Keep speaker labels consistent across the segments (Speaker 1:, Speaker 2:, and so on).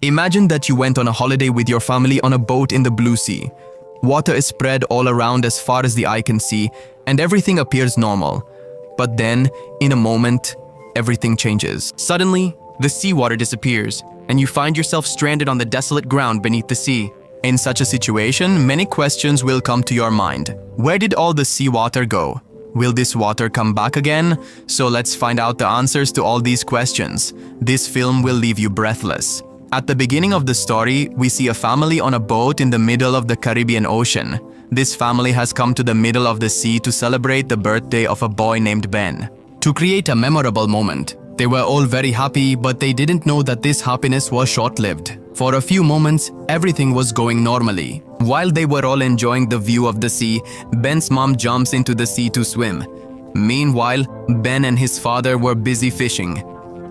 Speaker 1: Imagine that you went on a holiday with your family on a boat in the blue sea. Water is spread all around as far as the eye can see, and everything appears normal. But then, in a moment, everything changes. Suddenly, the seawater disappears, and you find yourself stranded on the desolate ground beneath the sea. In such a situation, many questions will come to your mind. Where did all the seawater go? Will this water come back again? So let's find out the answers to all these questions. This film will leave you breathless. At the beginning of the story, we see a family on a boat in the middle of the Caribbean Ocean. This family has come to the middle of the sea to celebrate the birthday of a boy named Ben. To create a memorable moment, they were all very happy, but they didn't know that this happiness was short-lived. For a few moments, everything was going normally. While they were all enjoying the view of the sea, Ben's mom jumps into the sea to swim. Meanwhile, Ben and his father were busy fishing.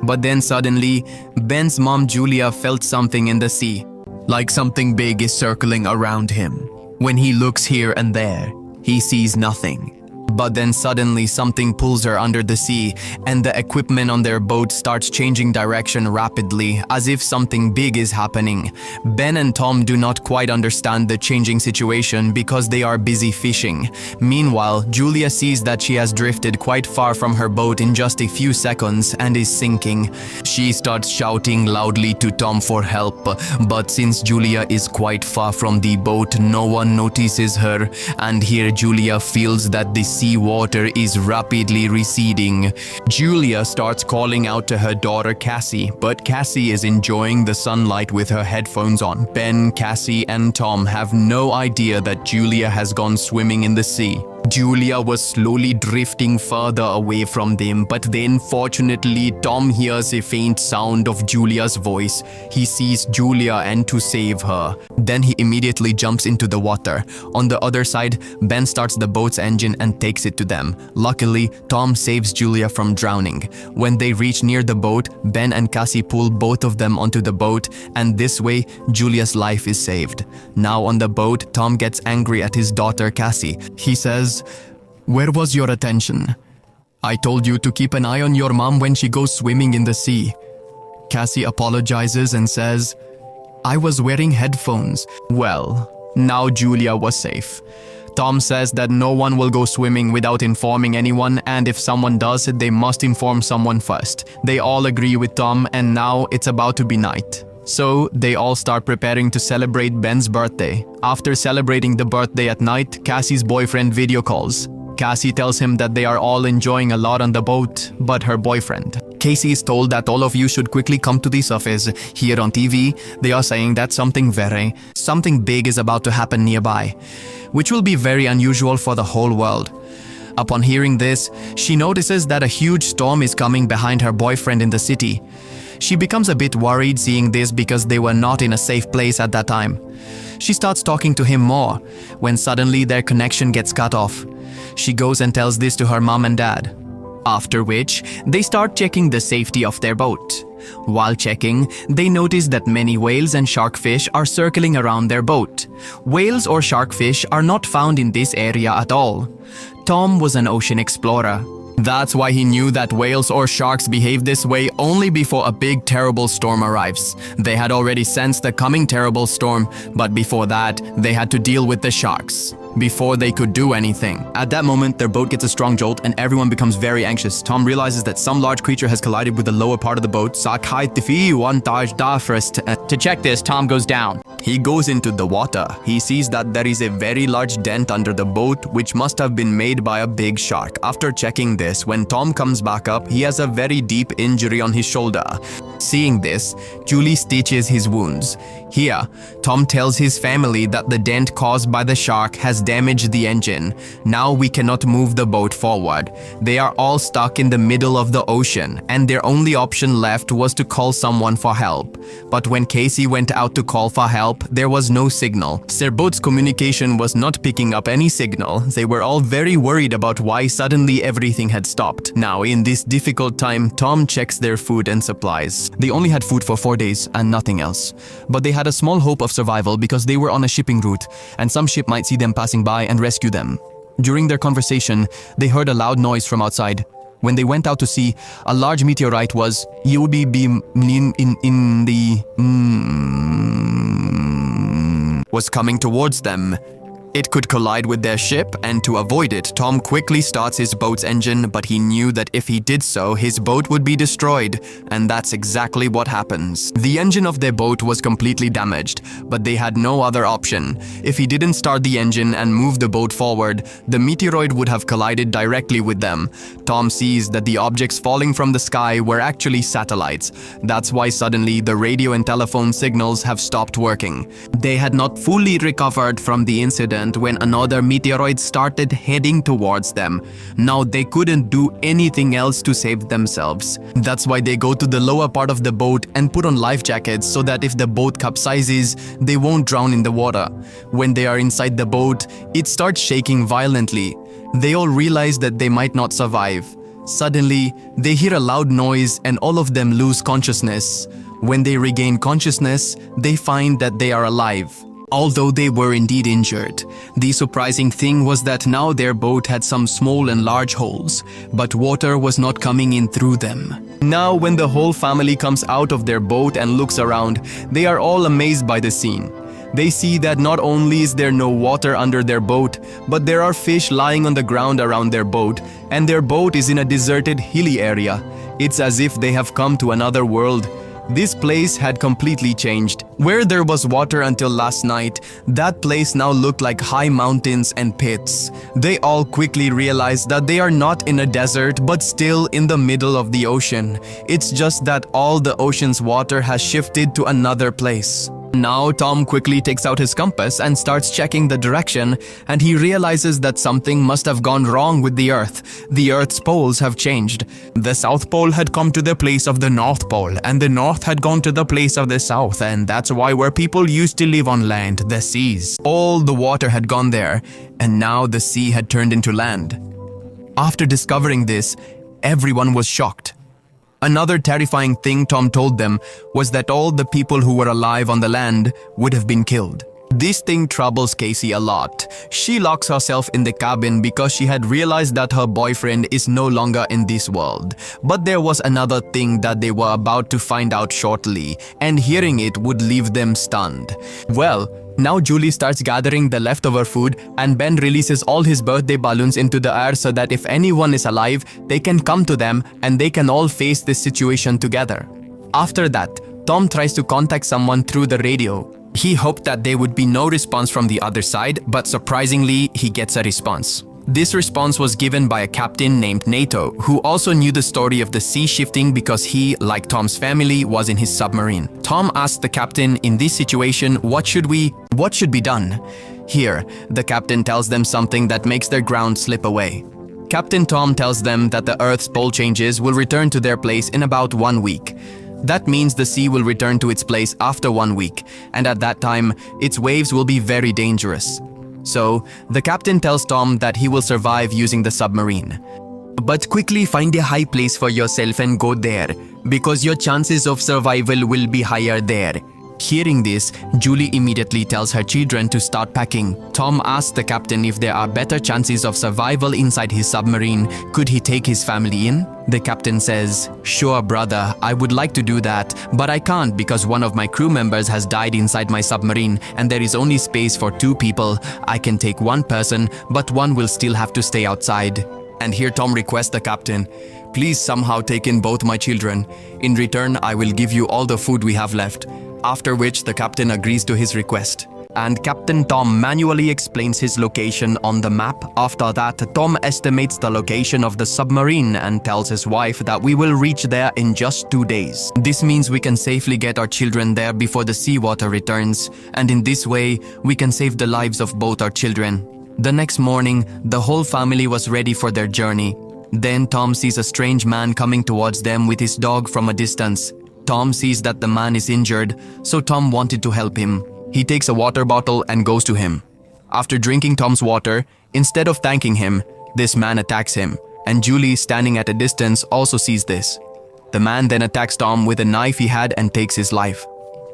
Speaker 1: But then suddenly, Ben's mom Julia felt something in the sea. Like something big is circling around him. When he looks here and there, he sees nothing. But then suddenly something pulls her under the sea, and the equipment on their boat starts changing direction rapidly, as if something big is happening. Ben and Tom do not quite understand the changing situation because they are busy fishing. Meanwhile, Julia sees that she has drifted quite far from her boat in just a few seconds and is sinking. She starts shouting loudly to Tom for help, but since Julia is quite far from the boat, no one notices her, and here Julia feels that the seawater is rapidly receding. Julia starts calling out to her daughter Cassie, but Cassie is enjoying the sunlight with her headphones on. Ben, Cassie, and Tom have no idea that Julia has gone swimming in the sea. Julia was slowly drifting further away from them, but then fortunately Tom hears a faint sound of Julia's voice. He sees Julia and to save her. Then he immediately jumps into the water. On the other side, Ben starts the boat's engine and takes it to them. Luckily, Tom saves Julia from drowning. When they reach near the boat, Ben and Cassie pull both of them onto the boat, and this way, Julia's life is saved. Now on the boat, Tom gets angry at his daughter Cassie. He says, "Where was your attention? I told you to keep an eye on your mom when she goes swimming in the sea." Cassie apologizes and says, "I was wearing headphones." Well, now Julia was safe. Tom says that no one will go swimming without informing anyone, and if someone does, they must inform someone first. They all agree with Tom, and now it's about to be night. So, they all start preparing to celebrate Ben's birthday. After celebrating the birthday at night, Cassie's boyfriend video calls. Cassie tells him that they are all enjoying a lot on the boat, but her boyfriend. Casey is told that all of you should quickly come to the surface. Here on TV, they are saying that something big is about to happen nearby, which will be very unusual for the whole world. Upon hearing this, she notices that a huge storm is coming behind her boyfriend in the city. She becomes a bit worried seeing this because they were not in a safe place at that time. She starts talking to him more, when suddenly their connection gets cut off. She goes and tells this to her mom and dad. After which, they start checking the safety of their boat. While checking, they notice that many whales and sharkfish are circling around their boat. Whales or sharkfish are not found in this area at all. Tom was an ocean explorer. That's why he knew that whales or sharks behave this way only before a big terrible storm arrives. They had already sensed the coming terrible storm, but before that, they had to deal with the sharks before they could do anything. At that moment, their boat gets a strong jolt and everyone becomes very anxious. Tom realizes that some large creature has collided with the lower part of the boat. To check this, Tom goes down. He goes into the water. He sees that there is a very large dent under the boat, which must have been made by a big shark. After checking this, when Tom comes back up, he has a very deep injury on his shoulder. Seeing this, Julie stitches his wounds. Here, Tom tells his family that the dent caused by the shark has damaged the engine. Now we cannot move the boat forward. They are all stuck in the middle of the ocean, and their only option left was to call someone for help. But when Casey went out to call for help, there was no signal. Their boat's communication was not picking up any signal. They were all very worried about why suddenly everything had stopped. Now, in this difficult time, Tom checks their food and supplies. They only had food for 4 days and nothing else. But they had a small hope of survival because they were on a shipping route, and some ship might see them passing by and rescue them. During their conversation, they heard a loud noise from outside. When they went out to see, a large meteorite was in the was coming towards them. It could collide with their ship, and to avoid it, Tom quickly starts his boat's engine, but he knew that if he did so, his boat would be destroyed, and that's exactly what happens. The engine of their boat was completely damaged, but they had no other option. If he didn't start the engine and move the boat forward, the meteoroid would have collided directly with them. Tom sees that the objects falling from the sky were actually satellites. That's why suddenly the radio and telephone signals have stopped working. They had not fully recovered from the incident when another meteoroid started heading towards them. Now they couldn't do anything else to save themselves. That's why they go to the lower part of the boat and put on life jackets so that if the boat capsizes, they won't drown in the water. When they are inside the boat, it starts shaking violently. They all realize that they might not survive. Suddenly, they hear a loud noise and all of them lose consciousness. When they regain consciousness, they find that they are alive. Although they were indeed injured, the surprising thing was that now their boat had some small and large holes, but water was not coming in through them. Now when the whole family comes out of their boat and looks around, they are all amazed by the scene. They see that not only is there no water under their boat, but there are fish lying on the ground around their boat, and their boat is in a deserted, hilly area. It's as if they have come to another world. This place had completely changed. Where there was water until last night, that place now looked like high mountains and pits. They all quickly realized that they are not in a desert but still in the middle of the ocean. It's just that all the ocean's water has shifted to another place. Now Tom quickly takes out his compass and starts checking the direction, and he realizes that something must have gone wrong with the Earth. The Earth's poles have changed. The South Pole had come to the place of the North Pole, and the North had gone to the place of the South, and that's why where people used to live on land, the seas. All the water had gone there, and now the sea had turned into land. After discovering this, everyone was shocked. Another terrifying thing Tom told them was that all the people who were alive on the land would have been killed. This thing troubles Casey a lot. She locks herself in the cabin because she had realized that her boyfriend is no longer in this world. But there was another thing that they were about to find out shortly, and hearing it would leave them stunned. Well, now Julie starts gathering the leftover food, and Ben releases all his birthday balloons into the air so that if anyone is alive, they can come to them and they can all face this situation together. After that, Tom tries to contact someone through the radio. He hoped that there would be no response from the other side, but surprisingly, he gets a response. This response was given by a captain named Nato, who also knew the story of the sea shifting because he, like Tom's family, was in his submarine. Tom asked the captain, in this situation, what should be done? Here, the captain tells them something that makes their ground slip away. Captain Tom tells them that the Earth's pole changes will return to their place in about 1 week. That means the sea will return to its place after 1 week, and at that time, its waves will be very dangerous. So, the captain tells Tom that he will survive using the submarine. But quickly find a high place for yourself and go there, because your chances of survival will be higher there. Hearing this, Julie immediately tells her children to start packing. Tom asks the captain if there are better chances of survival inside his submarine. Could he take his family in? The captain says, "Sure, brother, I would like to do that, but I can't because one of my crew members has died inside my submarine and there is only space for 2 people. I can take 1 person, but 1 will still have to stay outside." And here Tom requests the captain, "Please somehow take in both my children. In return, I will give you all the food we have left." After which the captain agrees to his request. And Captain Tom manually explains his location on the map. After that, Tom estimates the location of the submarine and tells his wife that we will reach there in just 2 days. This means we can safely get our children there before the seawater returns, and in this way, we can save the lives of both our children. The next morning, the whole family was ready for their journey. Then Tom sees a strange man coming towards them with his dog from a distance. Tom sees that the man is injured, so Tom wanted to help him. He takes a water bottle and goes to him. After drinking Tom's water, instead of thanking him, this man attacks him, and Julie, standing at a distance, also sees this. The man then attacks Tom with a knife he had and takes his life.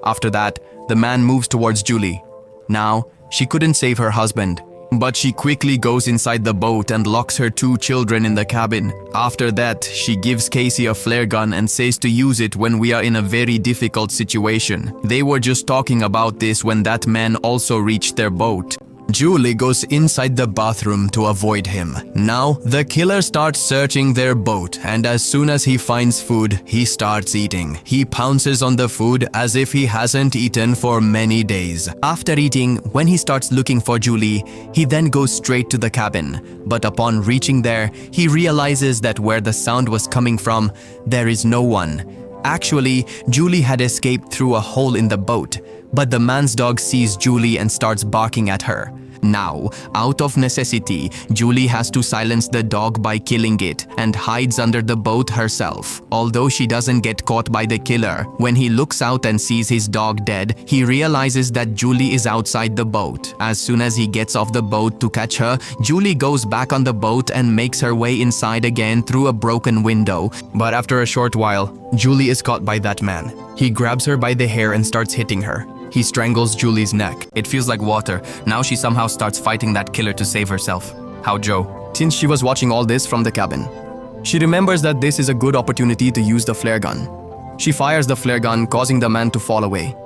Speaker 1: After that, the man moves towards Julie. Now, she couldn't save her husband. But she quickly goes inside the boat and locks her 2 children in the cabin. After that, she gives Casey a flare gun and says to use it when we are in a very difficult situation. They were just talking about this when that man also reached their boat. Julie goes inside the bathroom to avoid him. Now, the killer starts searching their boat, and as soon as he finds food, he starts eating. He pounces on the food as if he hasn't eaten for many days. After eating, when he starts looking for Julie, he then goes straight to the cabin. But upon reaching there, he realizes that where the sound was coming from, there is no one. Actually, Julie had escaped through a hole in the boat, but the man's dog sees Julie and starts barking at her. Now, out of necessity, Julie has to silence the dog by killing it and hides under the boat herself. Although she doesn't get caught by the killer, when he looks out and sees his dog dead, he realizes that Julie is outside the boat. As soon as he gets off the boat to catch her, Julie goes back on the boat and makes her way inside again through a broken window. But after a short while, Julie is caught by that man. He grabs her by the hair and starts hitting her. He strangles Julie's neck. It feels like water. Now she somehow starts fighting that killer to save herself. How Joe? Since she was watching all this from the cabin, she remembers that this is a good opportunity to use the flare gun. She fires the flare gun, causing the man to fall away.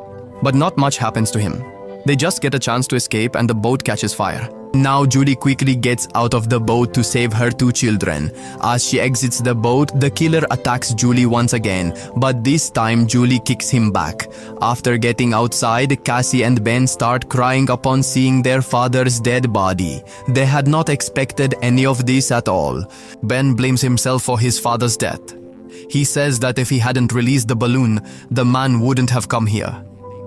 Speaker 1: But not much happens to him. They just get a chance to escape and the boat catches fire. Now Julie quickly gets out of the boat to save her 2 children. As she exits the boat, the killer attacks Julie once again, but this time Julie kicks him back. After getting outside, Cassie and Ben start crying upon seeing their father's dead body. They had not expected any of this at all. Ben blames himself for his father's death. He says that if he hadn't released the balloon, the man wouldn't have come here.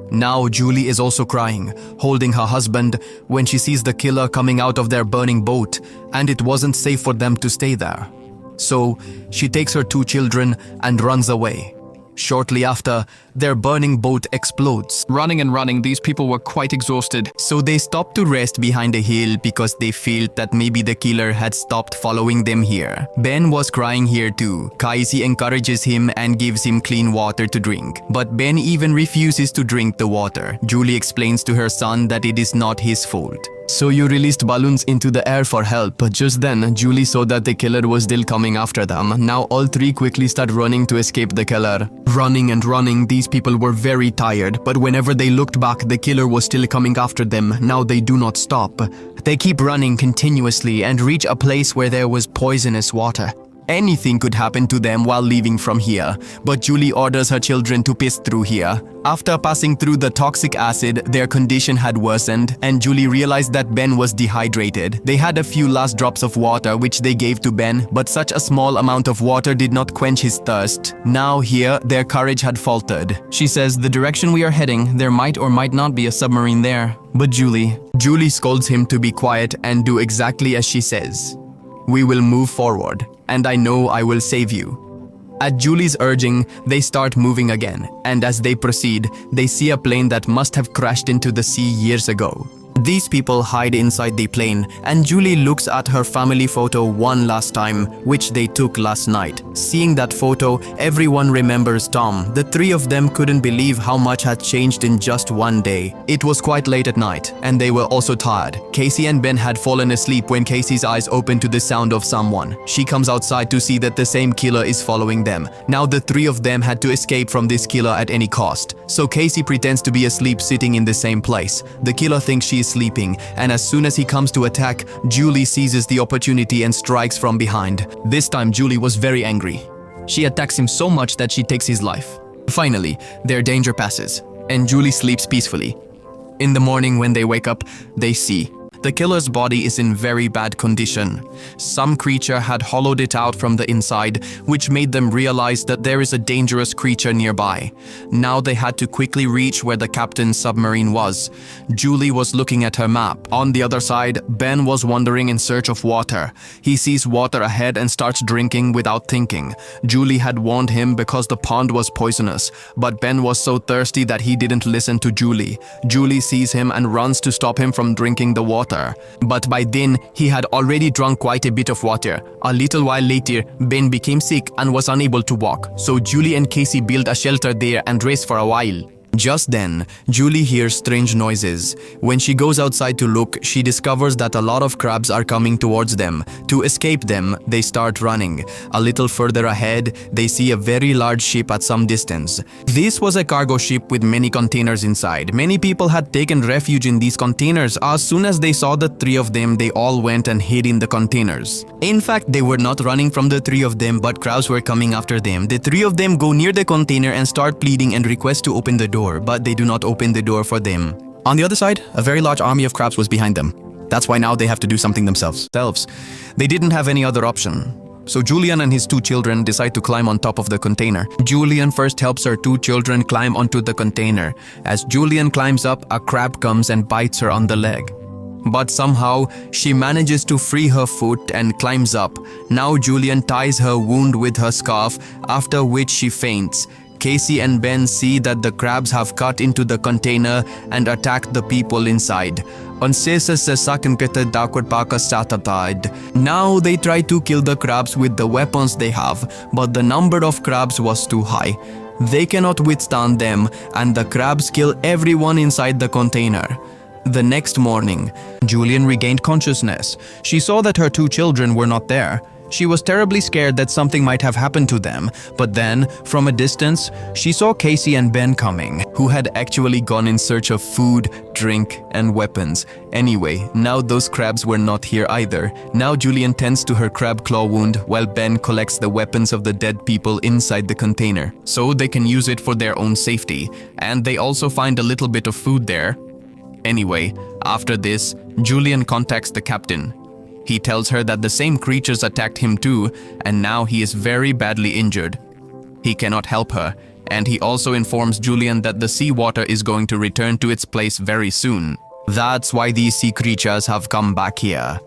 Speaker 1: Now Julie is also crying, holding her husband when she sees the killer coming out of their burning boat, and it wasn't safe for them to stay there. So she takes her 2 children and runs away. Shortly after, their burning boat explodes. Running and running, these people were quite exhausted. So they stopped to rest behind a hill because they felt that maybe the killer had stopped following them here. Ben was crying here too. Casey encourages him and gives him clean water to drink. But Ben even refuses to drink the water. Julie explains to her son that it is not his fault. So you released balloons into the air for help. Just then, Julie saw that the killer was still coming after them. Now all 3 quickly start running to escape the killer. Running and running, these people were very tired, but whenever they looked back, the killer was still coming after them. Now they do not stop. They keep running continuously and reach a place where there was poisonous water. Anything could happen to them while leaving from here, but Julie orders her children to piss through here. After passing through the toxic acid, their condition had worsened, and Julie realized that Ben was dehydrated. They had a few last drops of water which they gave to Ben, but such a small amount of water did not quench his thirst. Now here, their courage had faltered. She says, "The direction we are heading, there might or might not be a submarine there." But Julie scolds him to be quiet and do exactly as she says. "We will move forward, and I know I will save you." At Julie's urging, they start moving again, and as they proceed, they see a plane that must have crashed into the sea years ago. These people hide inside the plane, and Julie looks at her family photo one last time, which they took last night. Seeing that photo, everyone remembers Tom. The 3 of them couldn't believe how much had changed in just one day. It was quite late at night, and they were also tired. Casey and Ben had fallen asleep when Casey's eyes opened to the sound of someone. She comes outside to see that the same killer is following them. Now the 3 of them had to escape from this killer at any cost. So Casey pretends to be asleep sitting in the same place. The killer thinks she is sleeping, and as soon as he comes to attack, Julie seizes the opportunity and strikes from behind. This time Julie was very angry. She attacks him so much that she takes his life. Finally, their danger passes, and Julie sleeps peacefully. In the morning when they wake up, they see the killer's body is in very bad condition. Some creature had hollowed it out from the inside, which made them realize that there is a dangerous creature nearby. Now they had to quickly reach where the captain's submarine was. Julie was looking at her map. On the other side, Ben was wandering in search of water. He sees water ahead and starts drinking without thinking. Julie had warned him because the pond was poisonous, but Ben was so thirsty that he didn't listen to Julie. Julie sees him and runs to stop him from drinking the water. But by then, he had already drunk quite a bit of water. A little while later, Ben became sick and was unable to walk, so Julie and Casey built a shelter there and rest for a while. Just then, Julie hears strange noises. When she goes outside to look, she discovers that a lot of crabs are coming towards them. To escape them, they start running. A little further ahead, they see a very large ship at some distance. This was a cargo ship with many containers inside. Many people had taken refuge in these containers. As soon as they saw the three of them, they all went and hid in the containers. In fact, they were not running from the three of them, but crabs were coming after them. The three of them go near the container and start pleading and request to open the door, but they do not open the door for them. On the other side, a very large army of crabs was behind them. That's why now they have to do something themselves. They didn't have any other option. So Julian and his two children decide to climb on top of the container. Julian first helps her two children climb onto the container. As Julian climbs up, a crab comes and bites her on the leg. But somehow, she manages to free her foot and climbs up. Now Julian ties her wound with her scarf, after which she faints. Casey and Ben see that the crabs have cut into the container and attacked the people inside. Now they try to kill the crabs with the weapons they have, but the number of crabs was too high. They cannot withstand them, and the crabs kill everyone inside the container. The next morning, Julian regained consciousness. She saw that her two children were not there. She was terribly scared that something might have happened to them, but then, from a distance, she saw Casey and Ben coming, who had actually gone in search of food, drink, and weapons. Anyway, now those crabs were not here either. Now Julian tends to her crab claw wound while Ben collects the weapons of the dead people inside the container, so they can use it for their own safety, and they also find a little bit of food there. Anyway, after this, Julian contacts the captain. He tells her that the same creatures attacked him too, and now he is very badly injured. He cannot help her, and he also informs Julian that the seawater is going to return to its place very soon. That's why these sea creatures have come back here.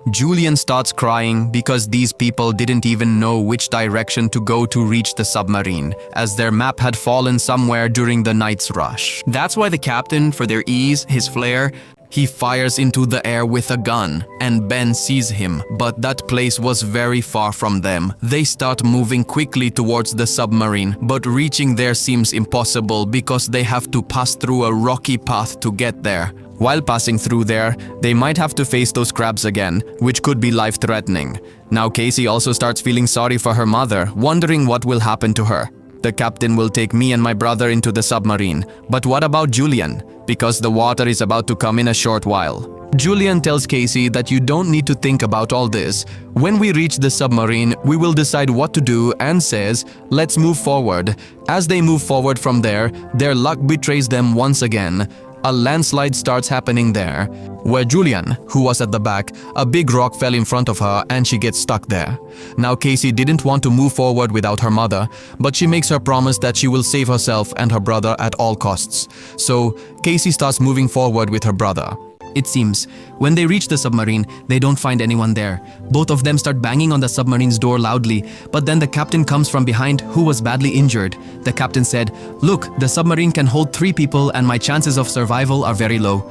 Speaker 1: Julian starts crying because these people didn't even know which direction to go to reach the submarine, as their map had fallen somewhere during the night's rush. That's why the captain, for their ease, his flare, he fires into the air with a gun, and Ben sees him, but that place was very far from them. They start moving quickly towards the submarine, but reaching there seems impossible because they have to pass through a rocky path to get there. While passing through there, they might have to face those crabs again, which could be life-threatening. Now Casey also starts feeling sorry for her mother, wondering what will happen to her. The captain will take me and my brother into the submarine, but what about Julian? Because the water is about to come in a short while. Julian tells Casey that you don't need to think about all this. When we reach the submarine, we will decide what to do, and says, let's move forward. As they move forward from there, their luck betrays them once again. A landslide starts happening there, where Julian, who was at the back, a big rock fell in front of her and she gets stuck there. Now Casey didn't want to move forward without her mother, but she makes her promise that she will save herself and her brother at all costs. So Casey starts moving forward with her brother. It seems, when they reach the submarine, they don't find anyone there. Both of them start banging on the submarine's door loudly, but then the captain comes from behind, who was badly injured. The captain said, "Look, the submarine can hold 3 people and my chances of survival are very low."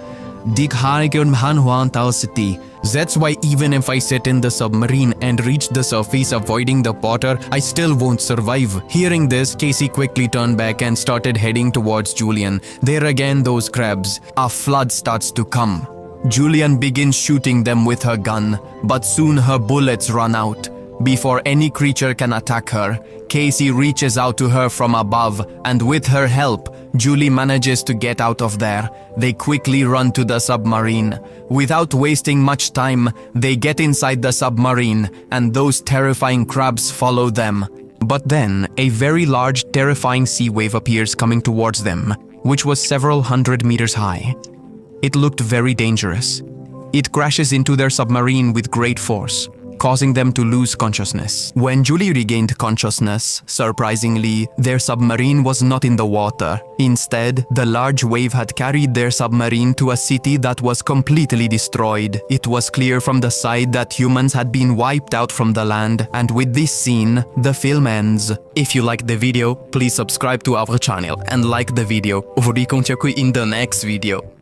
Speaker 1: That's why even if I sit in the submarine and reach the surface avoiding the water, I still won't survive. Hearing this, Casey quickly turned back and started heading towards Julian. There again, those crabs. A flood starts to come. Julian begins shooting them with her gun, but soon her bullets run out. Before any creature can attack her, Casey reaches out to her from above, and with her help, Julie manages to get out of there. They quickly run to the submarine. Without wasting much time, they get inside the submarine, and those terrifying crabs follow them. But then, a very large, terrifying sea wave appears coming towards them, which was several hundred meters high. It looked very dangerous. It crashes into their submarine with great force, causing them to lose consciousness. When Julie regained consciousness, surprisingly, their submarine was not in the water. Instead, the large wave had carried their submarine to a city that was completely destroyed. It was clear from the side that humans had been wiped out from the land, and with this scene, the film ends. If you liked the video, please subscribe to our channel and like the video. We in the next video.